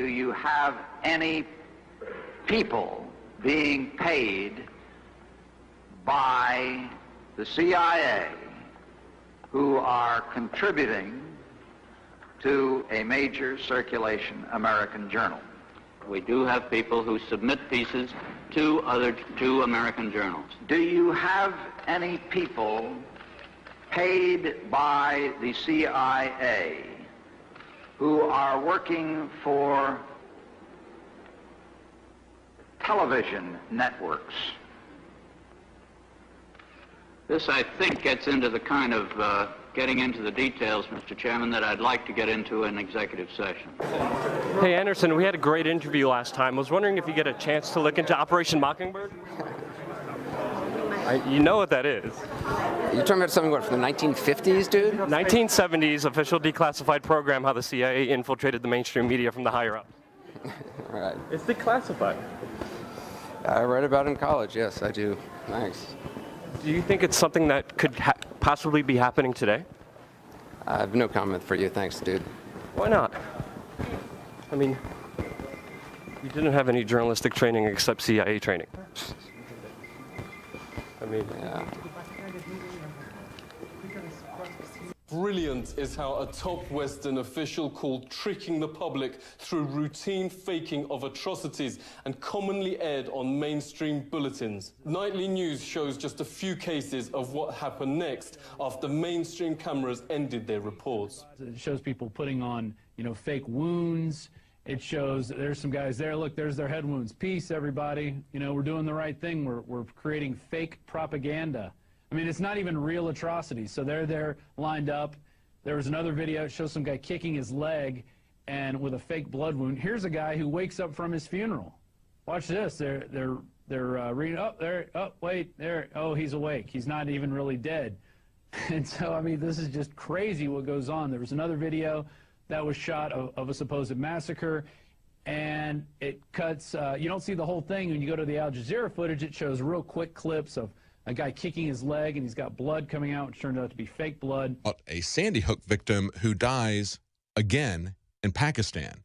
do you have any people being paid by the CIA who are contributing to a major circulation American journal? We do have people who submit pieces to American journals. Do you have any people paid by the CIA who are working for television networks? This, I think, gets into the kind of getting into the details, Mr. Chairman, that I'd like to get into in executive session. Hey, Anderson, we had a great interview last time. I was wondering if you get a chance to look into Operation Mockingbird? You know what that is. You're talking about something, what, from the 1950s, dude? 1970s, official declassified program, how the CIA infiltrated the mainstream media from the higher up. Right. It's declassified. I read about it in college, yes, I do. Thanks. Do you think it's something that could possibly be happening today? I have no comment for you, thanks, dude. Why not? I mean, you didn't have any journalistic training except CIA training. I mean, yeah. Brilliant is how a top Western official called tricking the public through routine faking of atrocities and commonly aired on mainstream bulletins. Nightly news shows just a few cases of what happened next after mainstream cameras ended their reports. It shows people putting on, fake wounds. It shows there's some guys there. Look, there's their head wounds. Peace, everybody. We're doing the right thing. We're creating fake propaganda. I mean, it's not even real atrocities. So they're there lined up. There was another video. It shows some guy kicking his leg and with a fake blood wound. Here's a guy who wakes up from his funeral. Watch this. They're reading. Oh, there. Oh, wait. There. Oh, he's awake. He's not even really dead. And so, I mean, this is just crazy what goes on. There was another video that was shot of a supposed massacre, and it cuts. You don't see the whole thing. When you go to the Al Jazeera footage, it shows real quick clips of a guy kicking his leg, and he's got blood coming out, which turned out to be fake blood. A Sandy Hook victim who dies again in Pakistan.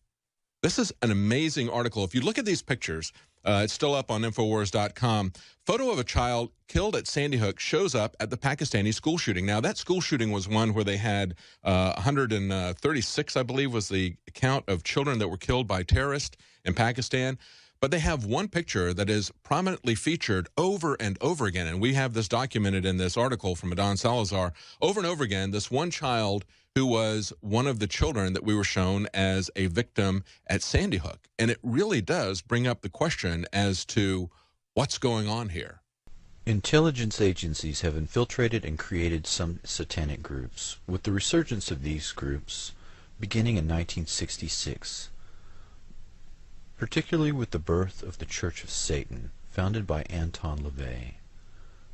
This is an amazing article. If you look at these pictures, it's still up on Infowars.com. Photo of a child killed at Sandy Hook shows up at the Pakistani school shooting. Now, that school shooting was one where they had 136, I believe, was the count of children that were killed by terrorists in Pakistan. But they have one picture that is prominently featured over and over again, and we have this documented in this article from Adon Salazar. Over and over again, this one child who was one of the children that we were shown as a victim at Sandy Hook. And it really does bring up the question as to what's going on here. Intelligence agencies have infiltrated and created some satanic groups, with the resurgence of these groups beginning in 1966. Particularly with the birth of the Church of Satan, founded by Anton LaVey.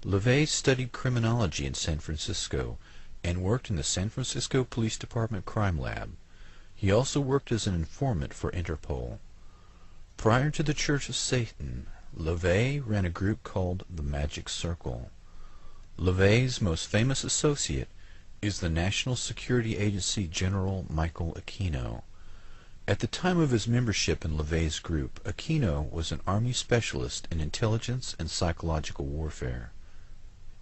LaVey studied criminology in San Francisco and worked in the San Francisco Police Department Crime Lab. He also worked as an informant for Interpol. Prior to the Church of Satan, LaVey ran a group called the Magic Circle. LaVey's most famous associate is the National Security Agency General Michael Aquino. At the time of his membership in LaVey's group, Aquino was an Army specialist in intelligence and psychological warfare.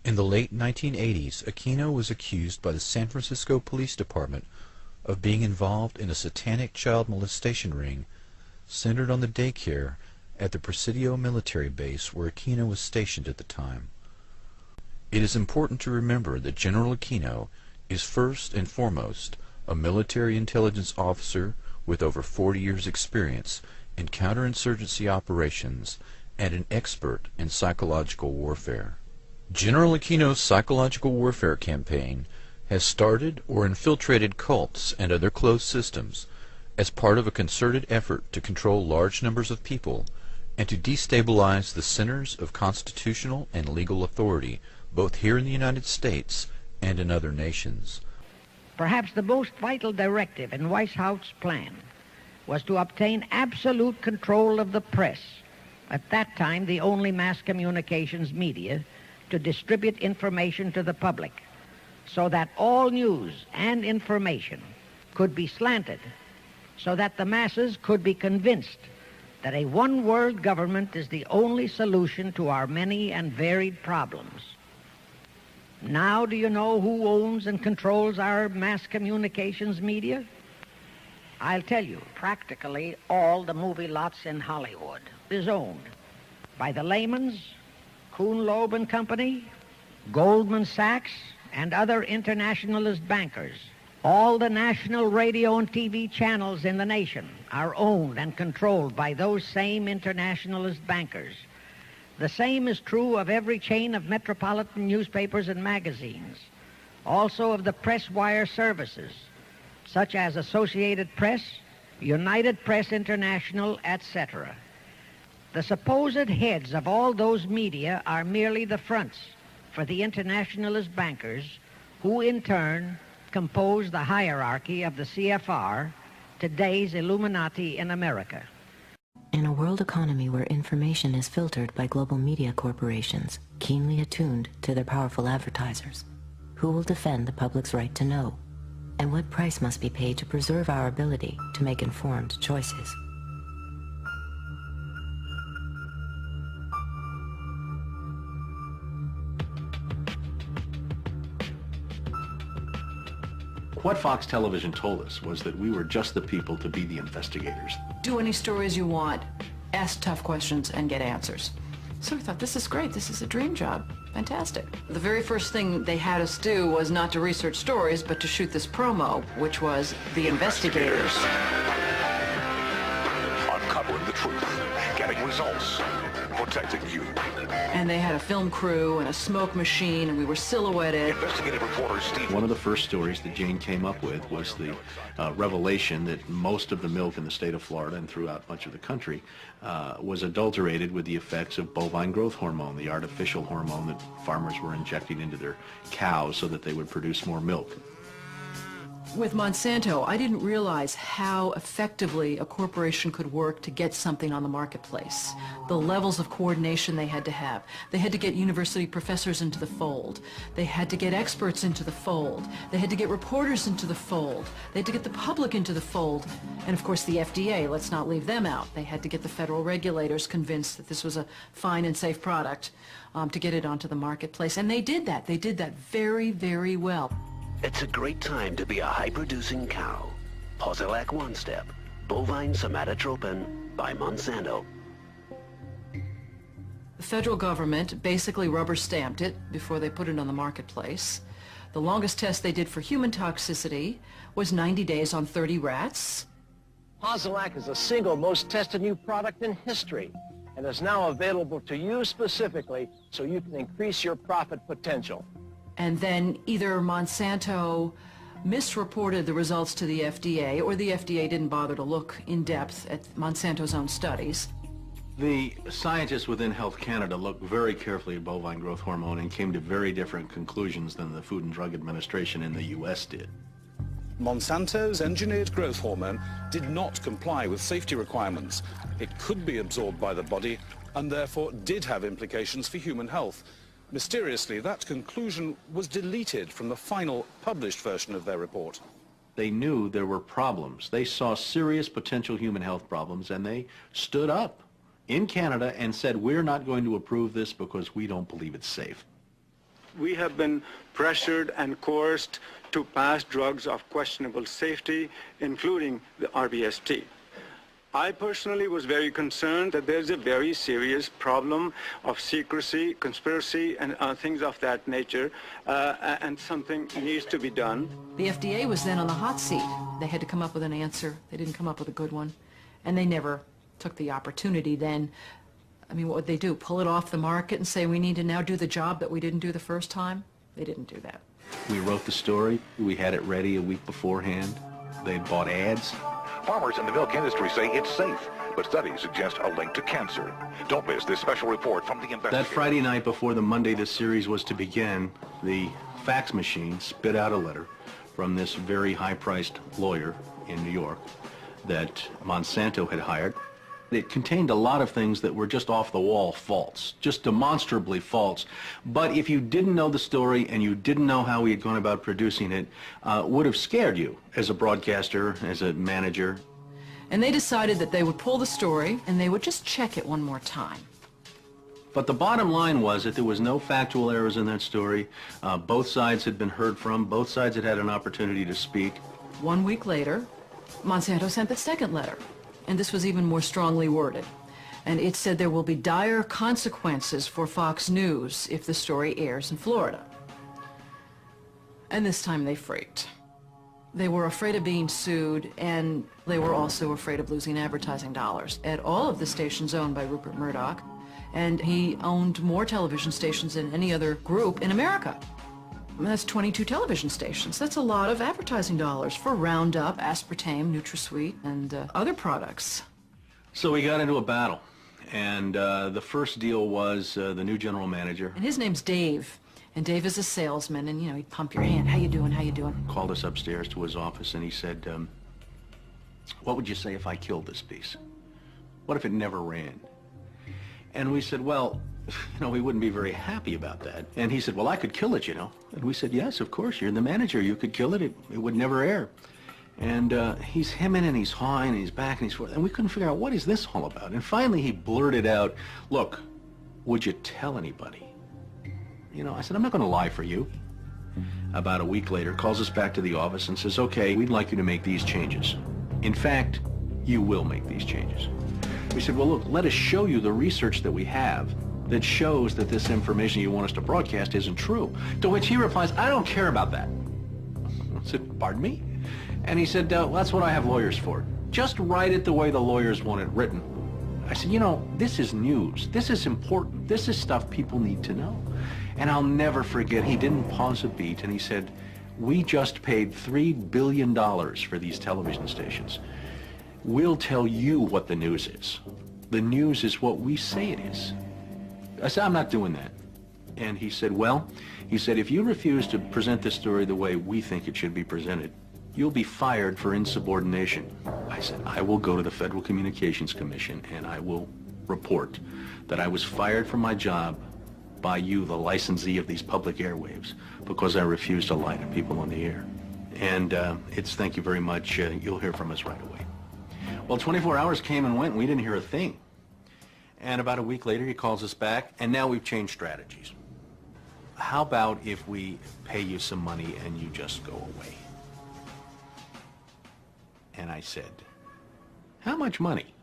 In the late 1980s, Aquino was accused by the San Francisco Police Department of being involved in a satanic child molestation ring centered on the daycare at the Presidio military base where Aquino was stationed at the time. It is important to remember that General Aquino is first and foremost a military intelligence officer with over 40 years' experience in counterinsurgency operations and an expert in psychological warfare. General Aquino's psychological warfare campaign has started or infiltrated cults and other closed systems as part of a concerted effort to control large numbers of people and to destabilize the centers of constitutional and legal authority, both here in the United States and in other nations. Perhaps the most vital directive in Weishaupt's plan was to obtain absolute control of the press, at that time the only mass communications media, to distribute information to the public, so that all news and information could be slanted so that the masses could be convinced that a one-world government is the only solution to our many and varied problems. Now do you know who owns and controls our mass communications media? I'll tell you, practically all the movie lots in Hollywood is owned by the Leymans, Kuhn Loeb and Company, Goldman Sachs, and other internationalist bankers. All the national radio and TV channels in the nation are owned and controlled by those same internationalist bankers. The same is true of every chain of metropolitan newspapers and magazines, also of the press wire services, such as Associated Press, United Press International, etc. The supposed heads of all those media are merely the fronts for the internationalist bankers, who in turn compose the hierarchy of the CFR, today's Illuminati in America. In a world economy where information is filtered by global media corporations, keenly attuned to their powerful advertisers, who will defend the public's right to know? And what price must be paid to preserve our ability to make informed choices? What Fox Television told us was that we were just the people to be the investigators. Do any stories you want, ask tough questions, and get answers. So we thought, this is great. This is a dream job. Fantastic. The very first thing they had us do was not to research stories, but to shoot this promo, which was The Investigators. Uncovering the truth, getting results, protecting you. And they had a film crew and a smoke machine, and we were silhouetted. Investigative reporter Steve. One of the first stories that Jane came up with was the revelation that most of the milk in the state of Florida and throughout much of the country was adulterated with the effects of bovine growth hormone, the artificial hormone that farmers were injecting into their cows so that they would produce more milk. With Monsanto, I didn't realize how effectively a corporation could work to get something on the marketplace. The levels of coordination they had to have. They had to get university professors into the fold. They had to get experts into the fold. They had to get reporters into the fold. They had to get the public into the fold. And of course the FDA, let's not leave them out. They had to get the federal regulators convinced that this was a fine and safe product to get it onto the marketplace. And they did that. They did that very, very well. It's a great time to be a high-producing cow. Posilac One Step, bovine somatotropin by Monsanto. The federal government basically rubber-stamped it before they put it on the marketplace. The longest test they did for human toxicity was 90 days on 30 rats. Posilac is the single most tested new product in history and is now available to you specifically so you can increase your profit potential. And then either Monsanto misreported the results to the FDA, or the FDA didn't bother to look in depth at Monsanto's own studies. The scientists within Health Canada looked very carefully at bovine growth hormone and came to very different conclusions than the Food and Drug Administration in the U.S. did. Monsanto's engineered growth hormone did not comply with safety requirements. It could be absorbed by the body and therefore did have implications for human health. Mysteriously, that conclusion was deleted from the final published version of their report. They knew there were problems. They saw serious potential human health problems, and they stood up in Canada and said, we're not going to approve this because we don't believe it's safe. We have been pressured and coerced to pass drugs of questionable safety, including the RBST. I personally was very concerned that there's a very serious problem of secrecy, conspiracy, and things of that nature, and something needs to be done. The FDA was then on the hot seat. They had to come up with an answer. They didn't come up with a good one, and they never took the opportunity then. I mean, what would they do? Pull it off the market and say, we need to now do the job that we didn't do the first time? They didn't do that. We wrote the story. We had it ready a week beforehand. They bought ads. Farmers in the milk industry say it's safe, but studies suggest a link to cancer. Don't miss this special report from the investigators. That Friday night before the Monday this series was to begin, the fax machine spit out a letter from this very high-priced lawyer in New York that Monsanto had hired. It contained a lot of things that were just off-the-wall false, just demonstrably false. But if you didn't know the story and you didn't know how he had gone about producing it, would have scared you as a broadcaster, as a manager. And they decided that they would pull the story and they would just check it one more time. But the bottom line was that there was no factual errors in that story. Both sides had been heard from. Both sides had had an opportunity to speak. 1 week later, Monsanto sent the second letter, and this was even more strongly worded. And it said there will be dire consequences for Fox News if the story airs in Florida. And this time they freaked. They were afraid of being sued, and they were also afraid of losing advertising dollars at all of the stations owned by Rupert Murdoch, and he owned more television stations than any other group in America. I mean, that's 22 television stations. That's a lot of advertising dollars for Roundup, aspartame, NutraSweet, and other products. So we got into a battle, and the first deal was the new general manager. And his name's Dave. And Dave is a salesman, and, you know, he'd pump your hand. How you doing? How you doing? Called us upstairs to his office, and he said, what would you say if I killed this piece? What if it never ran? And we said, well, you know, we wouldn't be very happy about that. And he said, well, I could kill it, you know. And we said, yes, of course, you're the manager. You could kill it. It would never air. And he's hemming and he's hawing and he's back and he's forth. And we couldn't figure out, what is this all about? And finally he blurted out, look, would you tell anybody? You know, I said, I'm not going to lie for you. About a week later, calls us back to the office and says, okay, we'd like you to make these changes. In fact, you will make these changes. We said, well, look, let us show you the research that we have that shows that this information you want us to broadcast isn't true. To which he replies, I don't care about that. I said, pardon me? And he said, well, that's what I have lawyers for. Just write it the way the lawyers want it written. I said, you know, this is news. This is important. This is stuff people need to know. And I'll never forget, he didn't pause a beat, and he said, we just paid $3 billion for these television stations. We'll tell you what the news is. The news is what we say it is. I said, I'm not doing that. And he said, well, he said, if you refuse to present this story the way we think it should be presented, you'll be fired for insubordination. I said, I will go to the Federal Communications Commission and I will report that I was fired from my job by you, the licensee of these public airwaves, because I refused to lie to people on the air. And it's thank you very much. You'll hear from us right away. Well, 24 hours came and went, and we didn't hear a thing. And about a week later, he calls us back, and now we've changed strategies. How about if we pay you some money and you just go away? And I said, how much money?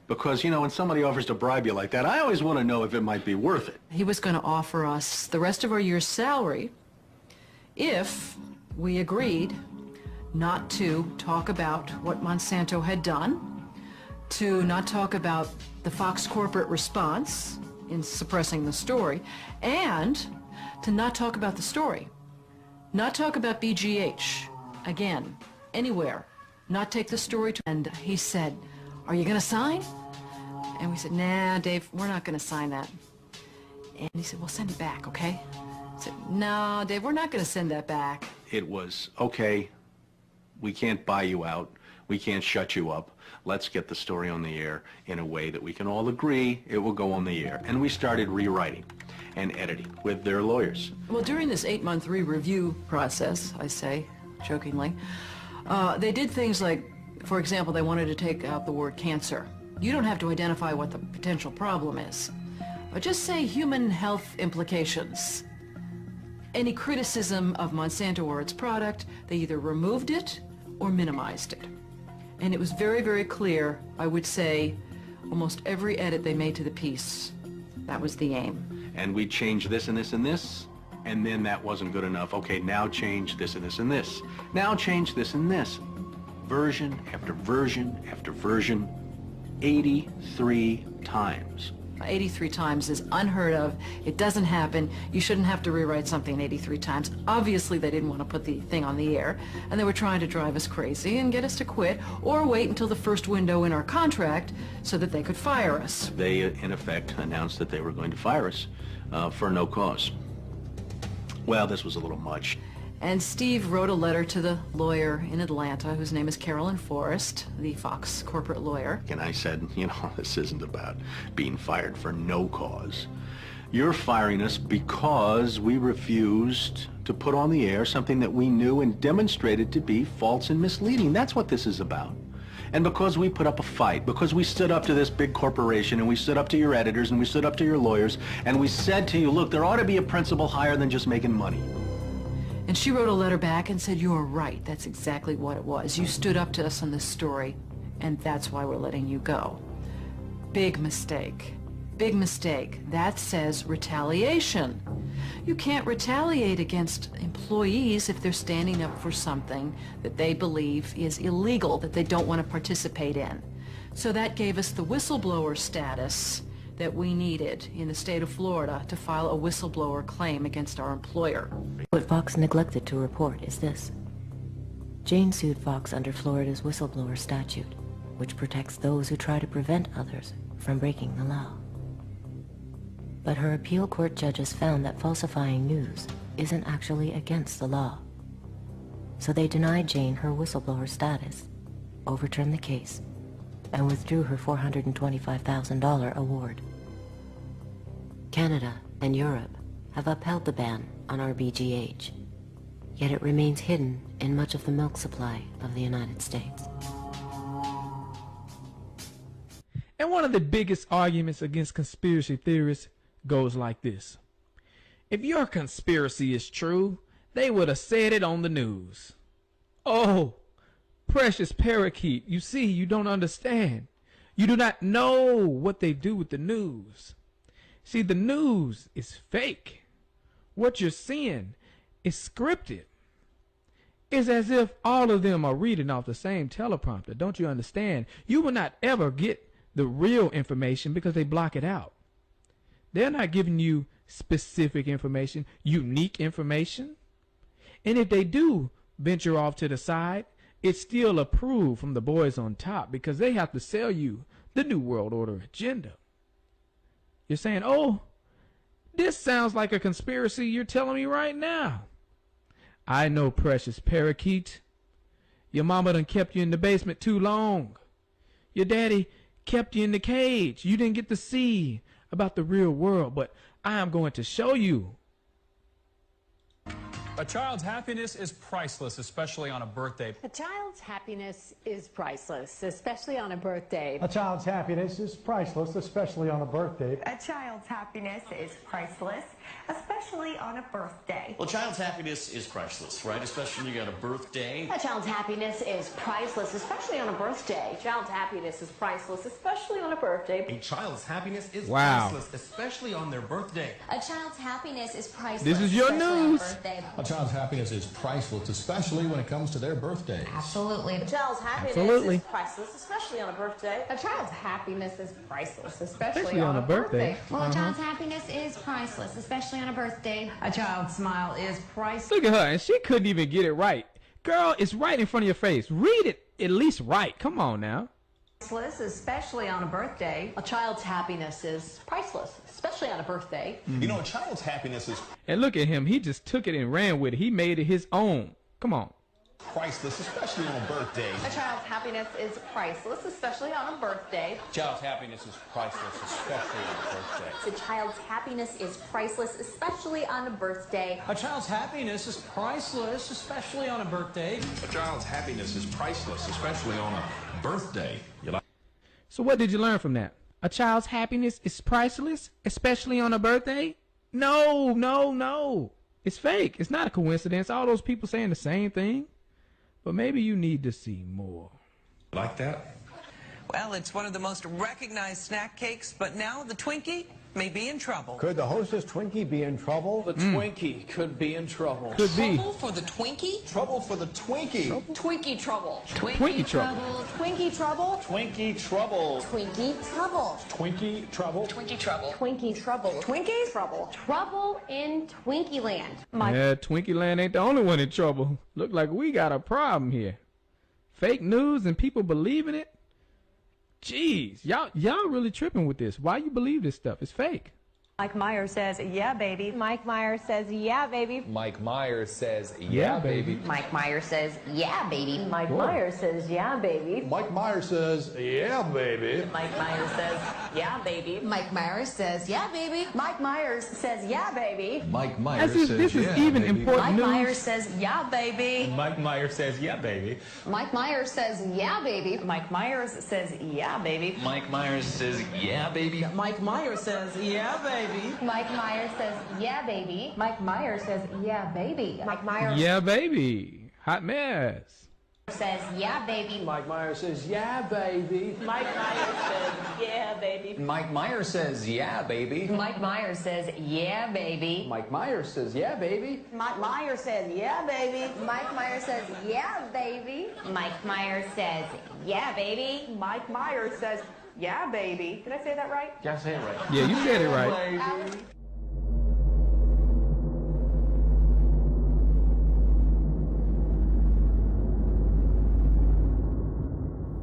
Because, you know, when somebody offers to bribe you like that, I always want to know if it might be worth it. He was going to offer us the rest of our year's salary if we agreed not to talk about what Monsanto had done, to not talk about the Fox corporate response in suppressing the story, and to not talk about the story. Not talk about BGH, again, anywhere. Not take the story to... And he said, are you going to sign? And we said, nah, Dave, we're not going to sign that. And he said, well, send it back, okay? I said, no, Dave, we're not going to send that back. It was, okay, we can't buy you out. We can't shut you up. Let's get the story on the air in a way that we can all agree it will go on the air. And we started rewriting and editing with their lawyers. Well, during this 8-month re-review process, I say, jokingly, they did things like, for example, they wanted to take out the word cancer. You don't have to identify what the potential problem is, but just say human health implications. Any criticism of Monsanto or its product, they either removed it or minimized it. And it was very, very clear, I would say, almost every edit they made to the piece, that was the aim. And we changed this and this and this, and then that wasn't good enough. Okay, now change this and this and this. Now change this and this. Version after version after version, 83 times. 83 times is unheard of. It doesn't happen. You shouldn't have to rewrite something 83 times. Obviously, they didn't want to put the thing on the air, and they were trying to drive us crazy and get us to quit or wait until the first window in our contract so that they could fire us. They, in effect, announced that they were going to fire us for no cause. Well, this was a little much. And Steve wrote a letter to the lawyer in Atlanta, whose name is Carolyn Forrest, the Fox corporate lawyer. And I said, you know, this isn't about being fired for no cause. You're firing us because we refused to put on the air something that we knew and demonstrated to be false and misleading. That's what this is about. And because we put up a fight, because we stood up to this big corporation, and we stood up to your editors, and we stood up to your lawyers, and we said to you, look, there ought to be a principle higher than just making money. And she wrote a letter back and said, "You are right. That's exactly what it was. You stood up to us on this story, and that's why we're letting you go." Big mistake. Big mistake. That says retaliation. You can't retaliate against employees if they're standing up for something that they believe is illegal, that they don't want to participate in. So that gave us the whistleblower status that we needed in the state of Florida to file a whistleblower claim against our employer. What Fox neglected to report is this. Jane sued Fox under Florida's whistleblower statute, which protects those who try to prevent others from breaking the law. But her appeal court judges found that falsifying news isn't actually against the law. So they denied Jane her whistleblower status, overturned the case, and withdrew her $425,000 award. Canada and Europe have upheld the ban on RBGH, yet it remains hidden in much of the milk supply of the United States. And one of the biggest arguments against conspiracy theorists goes like this. If your conspiracy is true, they would have said it on the news. Oh, precious parakeet, you see, you don't understand. You do not know what they do with the news. See, the news is fake. What you're seeing is scripted. It's as if all of them are reading off the same teleprompter. Don't you understand? You will not ever get the real information because they block it out. They're not giving you specific information, unique information. And if they do venture off to the side, it's still approved from the boys on top because they have to sell you the New World Order agenda. You're saying, oh, this sounds like a conspiracy you're telling me right now. I know, precious parakeet. Your mama done kept you in the basement too long. Your daddy kept you in the cage. You didn't get to see about the real world, but I am going to show you. A child's happiness is priceless, especially on a birthday. A child's happiness is priceless, especially on a birthday. A child's happiness is priceless, especially on a birthday. A child's happiness is priceless, especially on a birthday. Well, a child's happiness is priceless, right? Especially when you got a birthday. A child's happiness is priceless, especially on a birthday. A child's happiness is priceless, especially on a birthday. A child's happiness is Wow. priceless, especially on their birthday. A child's happiness is priceless. This is your especially on a news. birthday. A child's happiness is priceless, especially when it comes to their birthdays. Absolutely. A child's happiness Absolutely. is priceless, especially on a birthday. A child's happiness is priceless, especially Especially on a birthday. Well, a child's happiness is priceless, especially on a birthday. A child's smile is priceless. Look at her, and she couldn't even get it right. Girl, it's right in front of your face. Read it at least right. Come on now. Priceless, especially on a birthday. A child's happiness is priceless, especially on a birthday. You know, a child's happiness is And look at him. He just took it and ran with it. He made it his own. Come on. priceless, especially on a birthday. A child's happiness is priceless, especially on a birthday. A child's happiness is priceless, especially on a birthday. A child's happiness is priceless, especially on a birthday. A child's happiness is priceless, especially on a birthday. A child's happiness is priceless, especially on a birthday. So what did you learn from that? A child's happiness is priceless, especially on a birthday? No, no, no. It's fake. It's not a coincidence. All those people saying the same thing. But maybe you need to see more. Like that? Well, it's one of the most recognized snack cakes, but now the Twinkie may be in trouble. Could the Hostess Twinkie be in trouble? The Twinkie could be in trouble. Could be. Trouble for the Twinkie? Trouble for the Twinkie. Twinkie trouble. Twinkie trouble. Twinkie trouble. Twinkie trouble. Twinkie trouble. Twinkie trouble? Twinkie trouble. Twinkie trouble. Twinkie trouble. Trouble in Twinkie land. Yeah, Twinkie Land ain't the only one in trouble. Look like we got a problem here. Fake news and people believing it? Jeez, y'all really tripping with this. Why you believe this stuff? It's fake. Mike Myers says, yeah, baby. Mike Myers says, yeah, baby. Mike Myers says, yeah, baby. Mike Myers says, yeah, baby. Mike Myers says, yeah, baby. Mike Myers says, yeah, baby. Mike Myers says, yeah, baby. Mike Myers says, yeah, baby. Mike Myers says, yeah, baby. Mike Myers As if says, this is yeah, even baby. important Mike news. Myers says, yeah, baby. Mike Myers says, yeah, baby. Mike Myers says, yeah, baby. Mike Myers says, yeah, baby. Mike Myers says, yeah, baby. Mike Myers says, yeah, baby. Mike Myers says, yeah, baby. Mike Myers says, yeah, baby. Mike Myers Yeah, baby. Hot mess. says, yeah, baby. Mike Myers says, yeah, baby. Mike Myers says, yeah, baby. Mike Myers says, yeah, baby. Mike Myers says, yeah, baby. Mike Myers says, yeah, baby. Mike Myers says, yeah, baby. Mike Myers says, yeah, baby. Mike Myers says, yeah, baby. Mike Myers says, yeah, baby. Did I say that right? Yeah, say it right. Yeah, you said it right.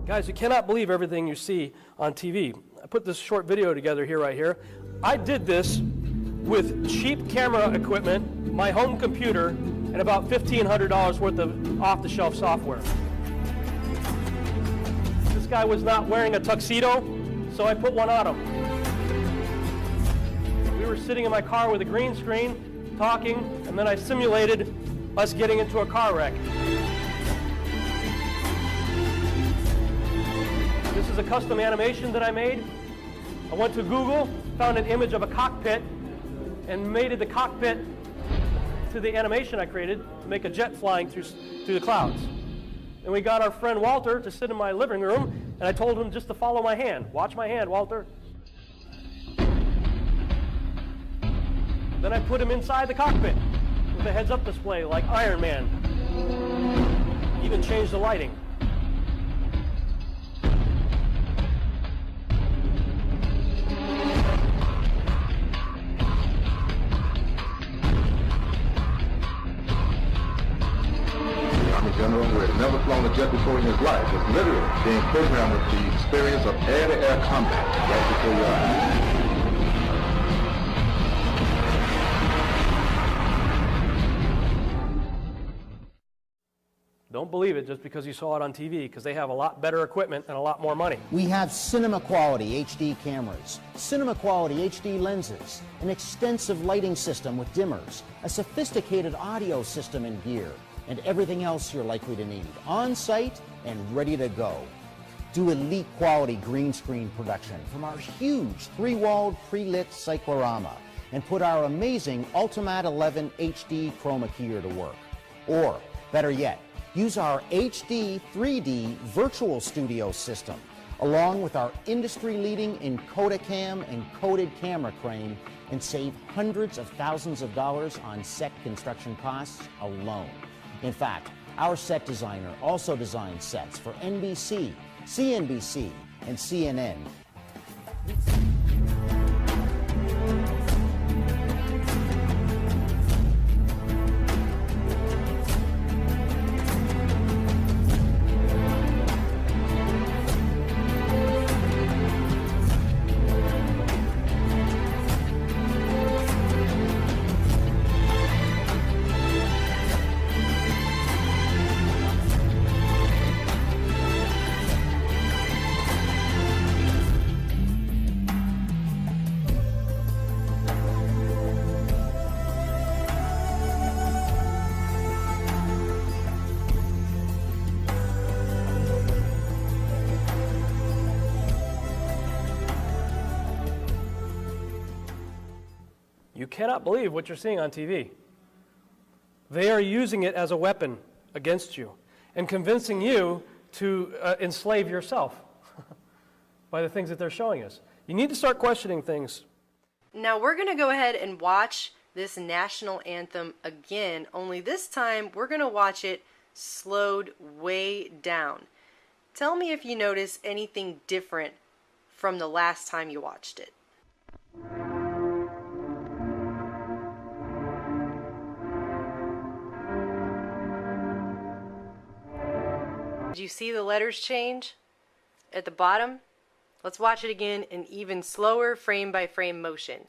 Guys, you cannot believe everything you see on TV. I put this short video together here, right here. I did this with cheap camera equipment, my home computer, and about $1,500 worth of off-the-shelf software. This guy was not wearing a tuxedo, so I put one on him. We were sitting in my car with a green screen, talking, and then I simulated us getting into a car wreck. This is a custom animation that I made. I went to Google, found an image of a cockpit, and mated the cockpit to the animation I created to make a jet flying through the clouds. And we got our friend Walter to sit in my living room, and I told him just to follow my hand. Watch my hand, Walter. Then I put him inside the cockpit with a heads-up display like Iron Man. Even changed the lighting. General, who had never flown a jet before in his life, was literally being programmed with the experience of air-to-air combat right before your eyes. Don't believe it just because you saw it on TV, because they have a lot better equipment and a lot more money. We have cinema quality HD cameras, cinema quality HD lenses, an extensive lighting system with dimmers, a sophisticated audio system and gear, and everything else you're likely to need, on site and ready to go. Do elite quality green screen production from our huge 3-walled pre-lit cyclorama and put our amazing Ultimat 11 HD chroma keyer to work. Or, better yet, use our HD 3D virtual studio system along with our industry-leading Encodicam encoded camera crane and save hundreds of thousands of dollars on set construction costs alone. In fact, our set designer also designs sets for NBC, CNBC, and CNN. You cannot believe what you're seeing on TV. They are using it as a weapon against you and convincing you to enslave yourself by the things that they're showing us. You need to start questioning things. Now we're going to go ahead and watch this national anthem again, only this time we're going to watch it slowed way down. Tell me if you notice anything different from the last time you watched it. Did you see the letters change at the bottom? Let's watch it again in even slower frame by frame motion.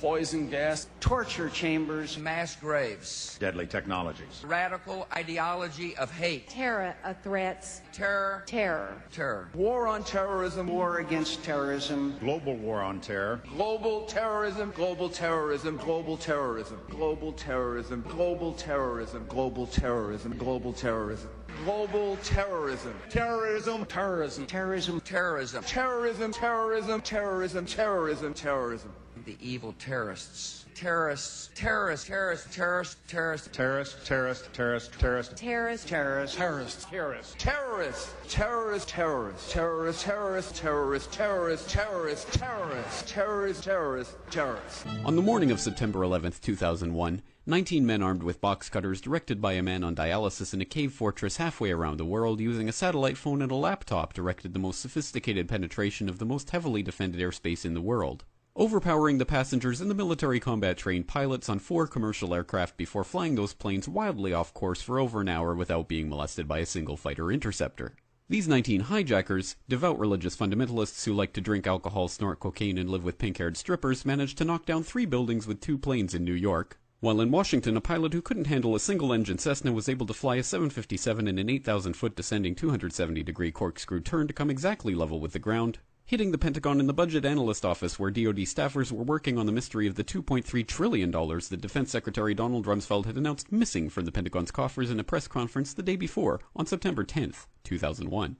poison gas, torture chambers, mass graves, Deadly technologies. radical ideology of hate, Terror threats. terror, Terror. war on terrorism, war against terrorism, Global war on terror. global terrorism, global terrorism, global terrorism, global terrorism, global terrorism, global terrorism, global terrorism. Global terrorism. Terrorism. Terrorism. Terrorism. Terrorism. Terrorism. Terrorism. Terrorism. Terrorism. Terrorism. The evil terrorists. Terrorists. Terrorists. Terrorists. Terrorists. Terrorists. Terrorist, terrorist, terrorist, terrorist. Terrorist. Terrorists. Terrorists. Terrorists. Terrorists. Terrorists. Terrorists. Terrorists. Terrorists. Terrorists. Terrorists. Terrorists. Terrorists. Terrorists. Terrorists. Terrorists. On the morning of September 11th, 2001, 19 men armed with box cutters, directed by a man on dialysis in a cave fortress halfway around the world using a satellite phone and a laptop, directed the most sophisticated penetration of the most heavily defended airspace in the world, overpowering the passengers and the military combat-trained pilots on 4 commercial aircraft before flying those planes wildly off course for over an hour without being molested by a single fighter interceptor. These 19 hijackers, devout religious fundamentalists who like to drink alcohol, snort cocaine, and live with pink-haired strippers, managed to knock down 3 buildings with 2 planes in New York, while in Washington, a pilot who couldn't handle a single-engine Cessna was able to fly a 757 in an 8,000-foot descending 270-degree corkscrew turn to come exactly level with the ground, hitting the Pentagon in the budget analyst office where DoD staffers were working on the mystery of the $2.3 trillion that Defense Secretary Donald Rumsfeld had announced missing from the Pentagon's coffers in a press conference the day before, on September 10th, 2001.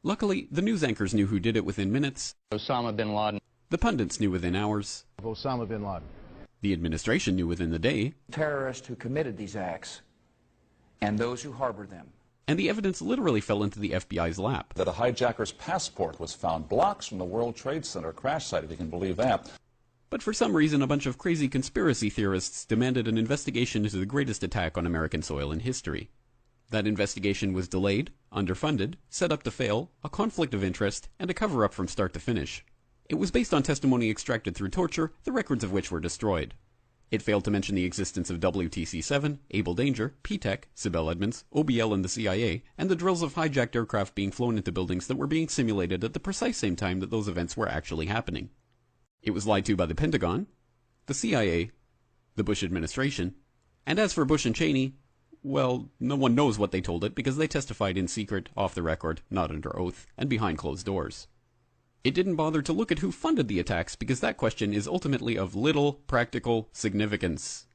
Luckily, the news anchors knew who did it within minutes. Osama bin Laden. The pundits knew within hours. Osama bin Laden. The administration knew within the day. Terrorists who committed these acts and those who harbored them. And the evidence literally fell into the FBI's lap. That a hijacker's passport was found blocks from the World Trade Center crash site, if you can believe that. But for some reason, a bunch of crazy conspiracy theorists demanded an investigation into the greatest attack on American soil in history. That investigation was delayed, underfunded, set up to fail, a conflict of interest, and a cover-up from start to finish. It was based on testimony extracted through torture, the records of which were destroyed. It failed to mention the existence of WTC-7, Able Danger, P-TECH, Sibel Edmonds, OBL and the CIA, and the drills of hijacked aircraft being flown into buildings that were being simulated at the precise same time that those events were actually happening. It was lied to by the Pentagon, the CIA, the Bush administration, and as for Bush and Cheney, well, no one knows what they told it because they testified in secret, off the record, not under oath, and behind closed doors. It didn't bother to look at who funded the attacks because that question is ultimately of little practical significance.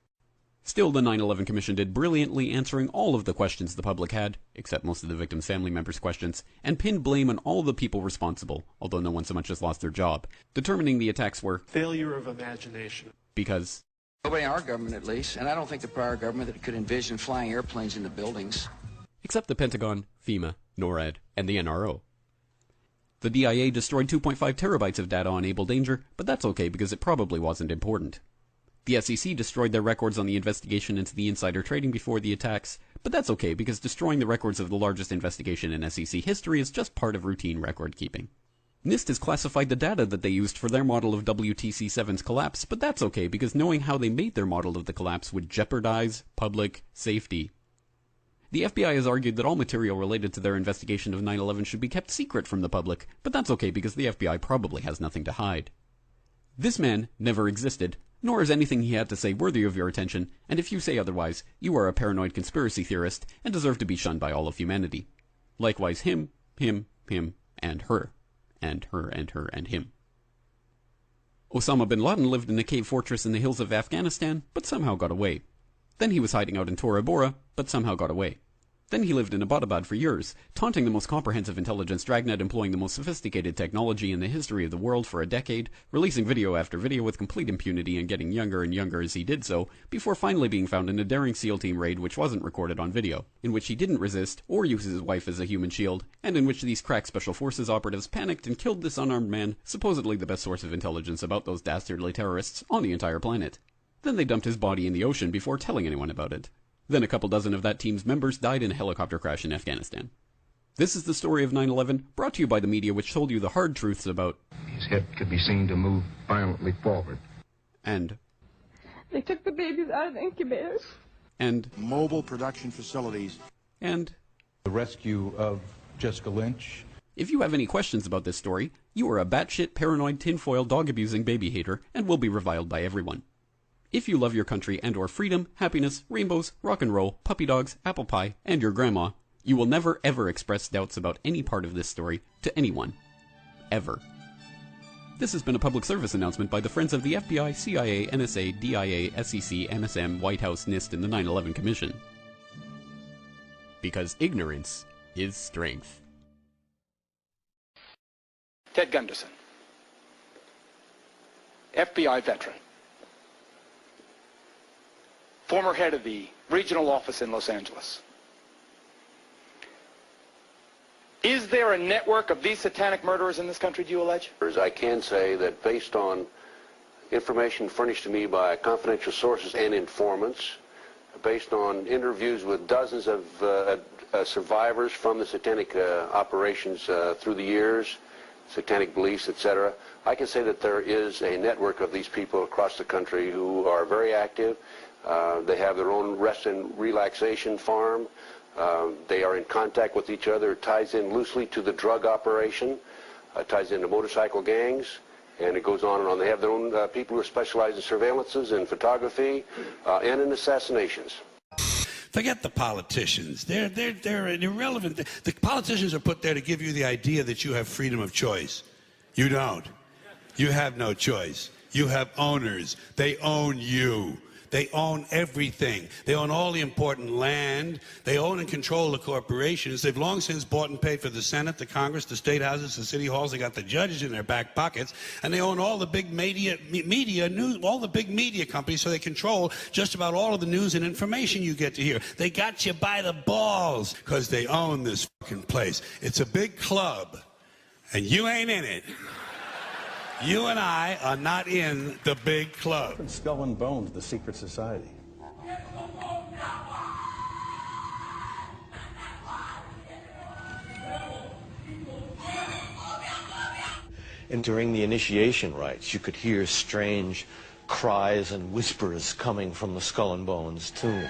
Still, the 9/11 Commission did brilliantly, answering all of the questions the public had, except most of the victims' family members' questions, and pinned blame on all the people responsible, although no one so much as lost their job, determining the attacks were failure of imagination. Because nobody in our government, at least, and I don't think the prior government that could envision flying airplanes into buildings. Except the Pentagon, FEMA, NORAD, and the NRO. The DIA destroyed 2.5 terabytes of data on Able Danger, but that's okay because it probably wasn't important. The SEC destroyed their records on the investigation into the insider trading before the attacks, but that's okay because destroying the records of the largest investigation in SEC history is just part of routine record keeping. NIST has classified the data that they used for their model of WTC-7's collapse, but that's okay because knowing how they made their model of the collapse would jeopardize public safety. The FBI has argued that all material related to their investigation of 9/11 should be kept secret from the public, but that's okay because the FBI probably has nothing to hide. This man never existed, nor is anything he had to say worthy of your attention, and if you say otherwise, you are a paranoid conspiracy theorist and deserve to be shunned by all of humanity. Likewise him, and her, and her, and her, and him. Osama bin Laden lived in a cave fortress in the hills of Afghanistan, but somehow got away. Then he was hiding out in Tora Bora, but somehow got away. Then he lived in Abbottabad for years, taunting the most comprehensive intelligence dragnet employing the most sophisticated technology in the history of the world for a decade, releasing video after video with complete impunity and getting younger and younger as he did so, before finally being found in a daring SEAL team raid which wasn't recorded on video, in which he didn't resist or use his wife as a human shield, and in which these crack special forces operatives panicked and killed this unarmed man, supposedly the best source of intelligence about those dastardly terrorists on the entire planet. Then they dumped his body in the ocean before telling anyone about it. Then a couple dozen of that team's members died in a helicopter crash in Afghanistan. This is the story of 9/11, brought to you by the media which told you the hard truths about his head could be seen to move violently forward. And they took the babies out of the incubators. And mobile production facilities. And the rescue of Jessica Lynch. If you have any questions about this story, you are a batshit paranoid tinfoil dog-abusing baby hater and will be reviled by everyone. If you love your country and or freedom, happiness, rainbows, rock and roll, puppy dogs, apple pie, and your grandma, you will never ever express doubts about any part of this story to anyone. Ever. This has been a public service announcement by the Friends of the FBI, CIA, NSA, DIA, SEC, MSM, White House, NIST, and the 9/11 Commission. Because ignorance is strength. Ted Gunderson, FBI veteran, former head of the regional office in Los Angeles. Is there a network of these satanic murderers in this country, do you allege? I can say that based on information furnished to me by confidential sources and informants, based on interviews with dozens of survivors from the satanic operations through the years, satanic beliefs, etc., I can say that there is a network of these people across the country who are very active. They have their own rest and relaxation farm. They are in contact with each other. It ties in loosely to the drug operation, ties into motorcycle gangs, and it goes on and on. They have their own people who specialize in surveillances and photography and in assassinations. Forget the politicians. They're irrelevant. The politicians are put there to give you the idea that you have freedom of choice. You don't. You have no choice. You have owners. They own you. They own everything. They own all the important land. They own and control the corporations. They've long since bought and paid for the Senate, the Congress, the state houses, the city halls. They got the judges in their back pockets, and they own all the big media news, all the big media companies. So they control just about all of the news and information you get to hear. They got you by the balls because they own this fucking place. It's a big club, and you ain't in it. You and I are not in the big club. Skull and Bones, the secret society. And during the initiation rites, you could hear strange cries and whispers coming from the Skull and Bones tomb.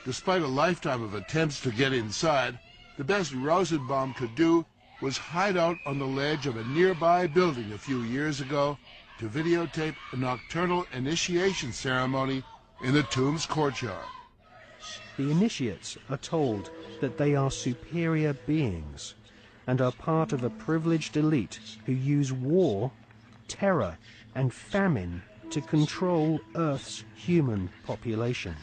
Despite a lifetime of attempts to get inside, the best Rosenbaum could do was hide out on the ledge of a nearby building a few years ago to videotape a nocturnal initiation ceremony in the tomb's courtyard. The initiates are told that they are superior beings and are part of a privileged elite who use war, terror, and famine to control Earth's human population.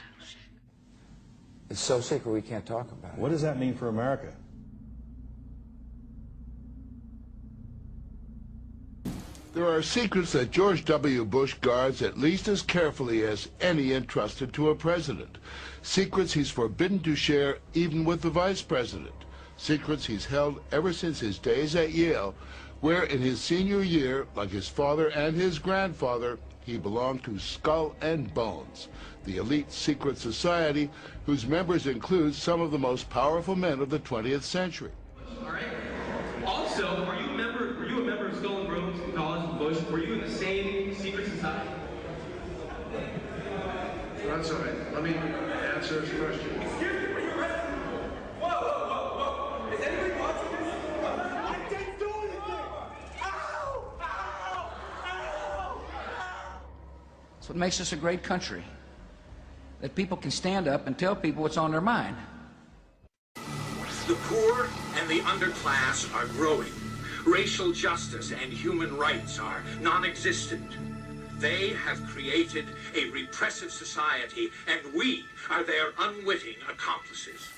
It's so sacred we can't talk about it. What does that mean for America? There are secrets that George W. Bush guards at least as carefully as any entrusted to a president. Secrets he's forbidden to share even with the vice president. Secrets he's held ever since his days at Yale, where in his senior year, like his father and his grandfather, he belonged to Skull and Bones, the elite secret society whose members include some of the most powerful men of the 20th century. All right. Also, were you a member of Skull and Bones in college with Bush? Were you in the same secret society? That's all right. Let me answer his question. Excuse me, were you arrested? Whoa. Is anybody watching this? I didn't do anything! Ow! That's what makes us a great country. That people can stand up and tell people what's on their mind. The poor and the underclass are growing. Racial justice and human rights are non-existent. They have created a repressive society, and we are their unwitting accomplices.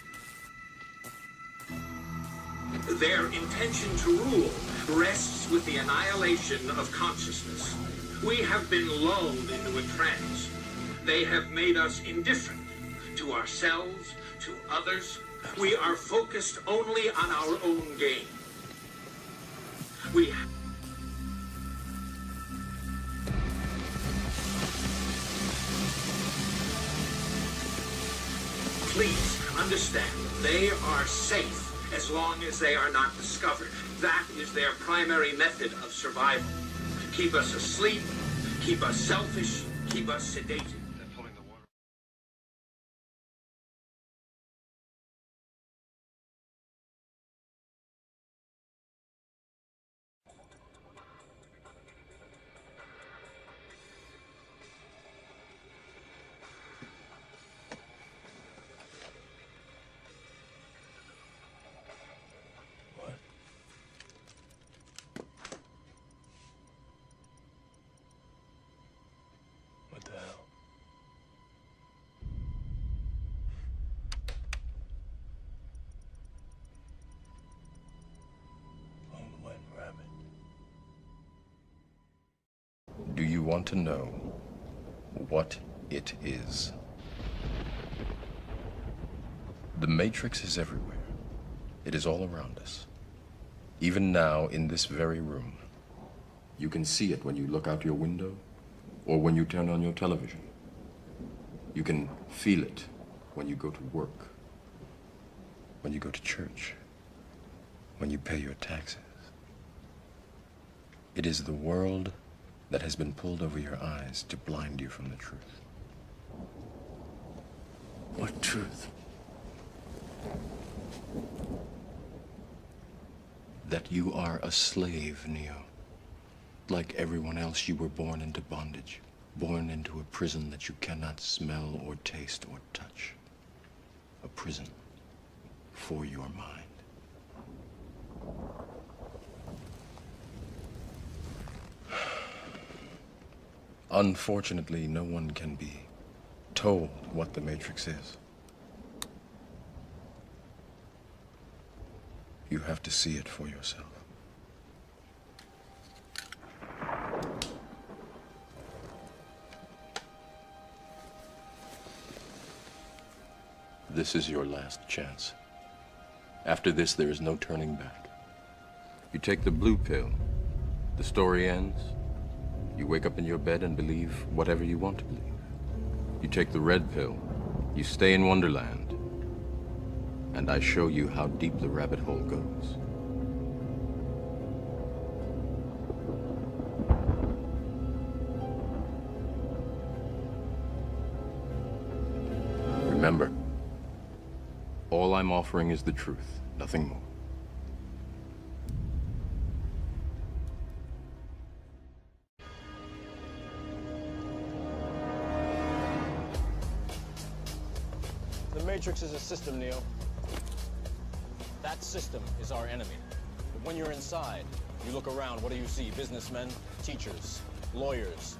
Their intention to rule rests with the annihilation of consciousness. We have been lulled into a trance. They have made us indifferent to ourselves, to others. We are focused only on our own gain. Please understand, they are safe as long as they are not discovered. That is their primary method of survival. Keep us asleep, keep us selfish, keep us sedated. want to know what it is. The Matrix is everywhere. It is all around us. Even now, in this very room. You can see it when you look out your window or when you turn on your television. You can feel it when you go to work, when you go to church, when you pay your taxes. It is the world that has been pulled over your eyes to blind you from the truth. What truth? That you are a slave, Neo. Like everyone else, you were born into bondage, born into a prison that you cannot smell or taste or touch. A prison for your mind. Unfortunately, no one can be told what the Matrix is. You have to see it for yourself. This is your last chance. After this, there is no turning back. You take the blue pill, the story ends. You wake up in your bed and believe whatever you want to believe. You take the red pill, you stay in Wonderland, and I show you how deep the rabbit hole goes. Remember, all I'm offering is the truth, nothing more. The Matrix is a system, Neo. That system is our enemy. But when you're inside, you look around, what do you see? Businessmen, teachers, lawyers,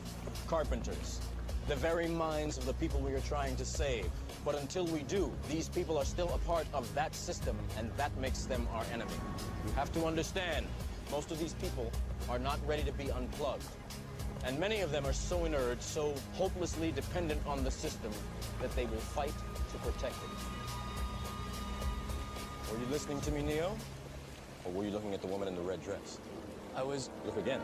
carpenters, the very minds of the people we are trying to save. But until we do, these people are still a part of that system, and that makes them our enemy. You have to understand, most of these people are not ready to be unplugged. And many of them are so inert, so hopelessly dependent on the system, that they will fight to protect it. Were you listening to me, Neo? Or were you looking at the woman in the red dress? I was... Look again.